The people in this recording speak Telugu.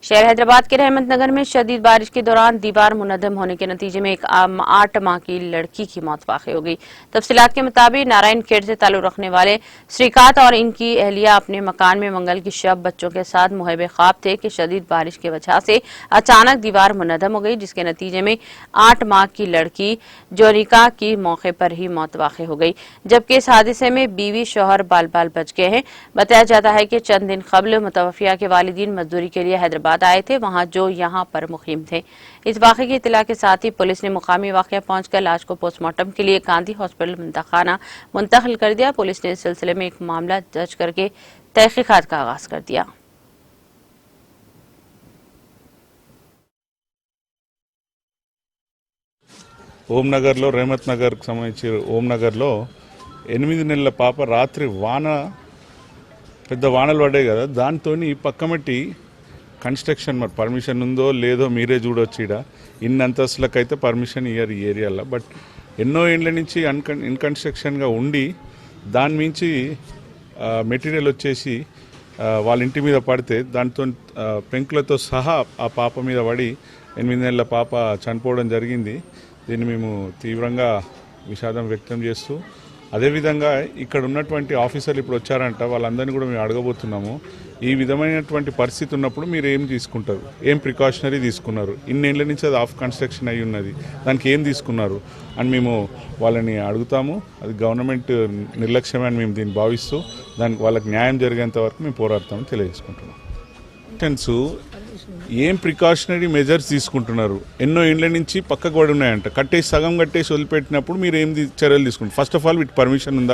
शहर हैदराबाद के रहमत नगर में शदीद बारिश के दौरान दीवार मुनहदम होने के नतीजे में एक 8 माह की लड़की की मौत वाक़ हो गई। तफसीलात के मुताबिक नारायण खेड़ से ताल्लुक रखने वाले श्रीकांत और इनकी अहलिया अपने मकान में मंगल की शब बच्चों के साथ मुहब ख्वाब थे कि शदीद बारिश की वजह से अचानक दीवार मुनहदम हो गई, जिसके नतीजे में 8 माह की लड़की जोनिका की मौके पर ही मौत वाक़ हो गई, जबकि इस हादसे में बीवी शौहर बाल बाल बच गए हैं। बताया जाता है कि चंद दिन कबल मुतवफ़िया के वालिदीन मजदूरी के लिए हैदराबाद आए थे, वहां जो यहां पर मुकीम थे। इस वाक़े की इत्तला के साथ ही पुलिस ने मुकामी वाक़या पहुंचकर लाश को पोस्टमार्टम के लिए गांधी हॉस्पिटल मुंतखाना मुंतकिल कर दिया। पुलिस ने इस सिलसिले में एक मामला दर्ज करके तहकीकात का आगाज कर दिया। ఓం నగర్లో రేమత్ నగర్కి సంబంధించి ఓం నగర్లో 8 నెలల పాప రాత్రి పెద్ద వానలు పడ్డాయి కదా, దాంతో ఈ పక్కమట్టి కన్స్ట్రక్షన్ మరి పర్మిషన్ ఉందో లేదో మీరే చూడొచ్చు. ఇక్కడ ఇన్ని అంతస్తులకైతే పర్మిషన్ ఇయ్యరు ఈ ఏరియాలో. బట్ ఎన్నో ఏళ్ళ నుంచి ఇన్కన్స్ట్రక్షన్గా ఉండి దాని మించి మెటీరియల్ వచ్చేసి వాళ్ళ ఇంటి మీద పడితే దాంతో పెంకులతో సహా ఆ పాప మీద పడి 8 నెలల పాప చనిపోవడం జరిగింది. దీన్ని మేము తీవ్రంగా విషాదం వ్యక్తం చేస్తూ, అదేవిధంగా ఇక్కడ ఉన్నటువంటి ఆఫీసర్లు ఇప్పుడు వచ్చారంట, వాళ్ళందరినీ కూడా మేము అడగబోతున్నాము. ఈ విధమైనటువంటి పరిస్థితి ఉన్నప్పుడు మీరు ఏం తీసుకుంటారు, ఏం ప్రికాషనరీ తీసుకున్నారు, ఇన్నేళ్ల నుంచి అది ఆఫ్ కన్స్ట్రక్షన్ అయి ఉన్నది, దానికి ఏం తీసుకున్నారు అని మేము వాళ్ళని అడుగుతాము. అది గవర్నమెంట్ నిర్లక్ష్యమే అని మేము దీన్ని భావిస్తూ దానికి వాళ్ళకి న్యాయం జరిగేంత వరకు మేము పోరాడతామని తెలియజేసుకుంటున్నాం. ఏం ప్రికాషనరీ మెజర్స్ తీసుకుంటున్నారు, ఎన్నో ఇండ్ల నుంచి పక్కకు పడి ఉన్నాయంట, సగం కట్టేసి వదిలిపెట్టినప్పుడు మీరు ఏం చర్యలు తీసుకుంటారు? ఫస్ట్ ఆఫ్ ఆల్ వీటి పర్మిషన్ ఉందా?